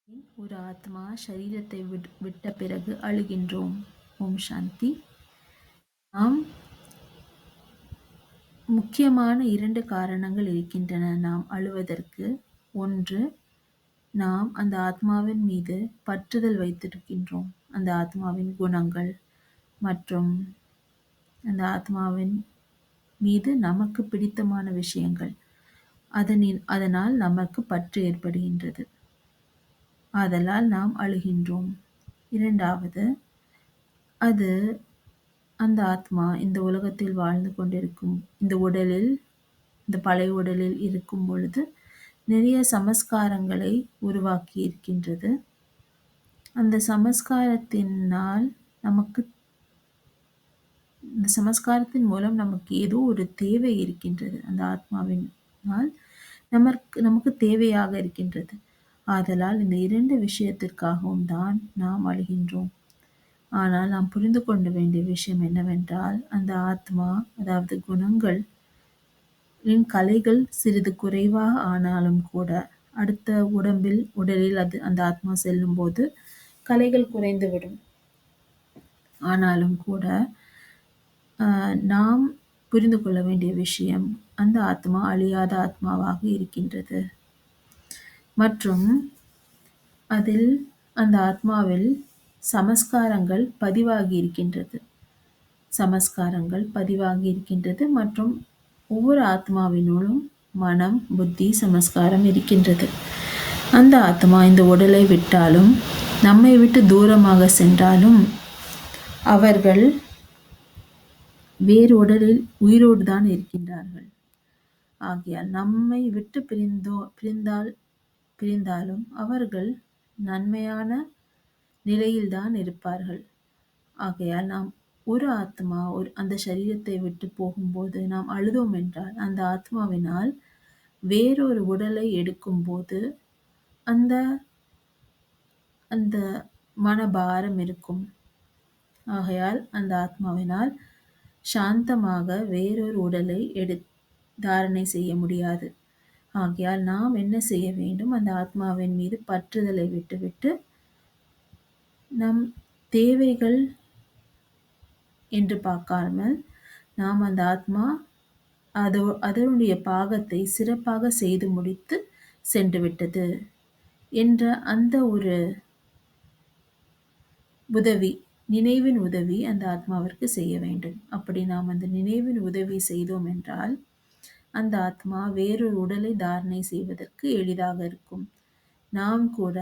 ஒரு ஆத்மா சரீரத்தை விட்ட பிறகு அழுகின்றோம். ஓம் சாந்தி. நாம் முக்கியமான 2 காரணங்கள் இருக்கின்றன நாம் அழுவதற்கு. ஒன்று, நாம் அந்த ஆத்மாவின் மீது பற்றுதல் வைத்திருக்கின்றோம். அந்த ஆத்மாவின் குணங்கள் மற்றும் அந்த ஆத்மாவின் மீது நமக்கு பிடித்தமான விஷயங்கள். அதனால் நமக்கு பற்று ஏற்படுகின்றது. ஆதலால் நாம் அழுகின்றோம். 2வது, அந்த ஆத்மா இந்த உலகத்தில் வாழ்ந்து கொண்டிருக்கும் இந்த பழைய உடலில் இருக்கும் பொழுது நிறைய சமஸ்காரங்களை உருவாக்கி இருக்கின்றது. அந்த சமஸ்காரத்தின் மூலம் நமக்கு ஏதோ ஒரு தேவை இருக்கின்றது. அந்த ஆத்மாவினால் நமக்கு தேவையாக இருக்கின்றது. ஆதலால் இந்த 2 விஷயத்திற்காகவும் தான் நாம் அழுகின்றோம். ஆனால் நாம் புரிந்து கொள்ள வேண்டிய விஷயம் என்னவென்றால், அந்த ஆத்மா, அதாவது குணங்களின் கலைகள் சிறிது குறைவாக ஆனாலும் கூட அடுத்த உடலில் அந்த ஆத்மா செல்லும் போது கலைகள் குறைந்துவிடும். ஆனாலும் கூட நாம் புரிந்து கொள்ள வேண்டிய விஷயம், அந்த ஆத்மா அழியாத ஆத்மாவாக இருக்கின்றது மற்றும் அந்த ஆத்மாவில் சமஸ்காரங்கள் பதிவாகி இருக்கின்றது மற்றும் ஒவ்வொரு ஆத்மாவினுள்ளும் மனம், புத்தி, சமஸ்காரம் இருக்கின்றது. அந்த ஆத்மா இந்த உடலை விட்டாலும், நம்மை விட்டு தூரமாக சென்றாலும், அவர்கள் வேறு உடலில் உயிரோடு தான் இருக்கின்றார்கள். ஆகையால் நம்மை விட்டு பிரிந்தாலும் அவர்கள் நன்மையான நிலையில்தான் இருப்பார்கள். ஆகையால் நாம் ஒரு ஆத்மா அந்த சரீரத்தை விட்டு போகும்போது நாம் அழுதோம் என்றால், அந்த ஆத்மாவினால் வேறொரு உடலை எடுக்கும்போது அந்த மனபாரம் இருக்கும். ஆகையால் அந்த ஆத்மாவினால் சாந்தமாக வேறொரு உடலை தாரணை செய்ய முடியாது. ஆகையால் நாம் என்ன செய்ய வேண்டும்? அந்த ஆத்மாவின் மீது பற்றுதலை விட்டுவிட்டு நம் தேவைகள் என்று பார்க்காமல், நாம் அந்த ஆத்மா அதனுடைய பாகத்தை சிறப்பாக செய்து முடித்து சென்று விட்டது என்ற அந்த ஒரு நினைவின் உதவி அந்த ஆத்மாவிற்கு செய்ய வேண்டும். அப்படி நாம் அந்த நினைவின் உதவி செய்தோம் என்றால், அந்த ஆத்மா வேறொரு உடலை தாரணை செய்வதற்கு எளிதாக இருக்கும். நாம் கூட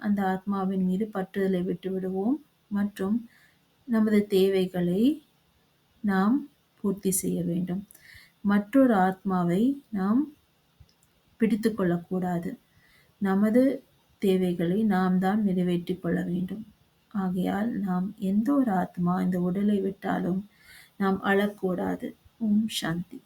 அந்த ஆத்மாவின் மீது பற்றுதலை விட்டு விடுவோம் மற்றும் நமது தேவைகளை நாம் பூர்த்தி செய்ய வேண்டும். மற்றொரு ஆத்மாவை நாம் பிடித்து கொள்ளக்கூடாது. நமது தேவைகளை நாம் தான் நிறைவேற்றிக் கொள்ள வேண்டும். ஆகையால் நாம் எந்த ஒரு ஆத்மா இந்த உடலை விட்டாலும் நாம் அழக்கூடாது. ஓம் சாந்தி.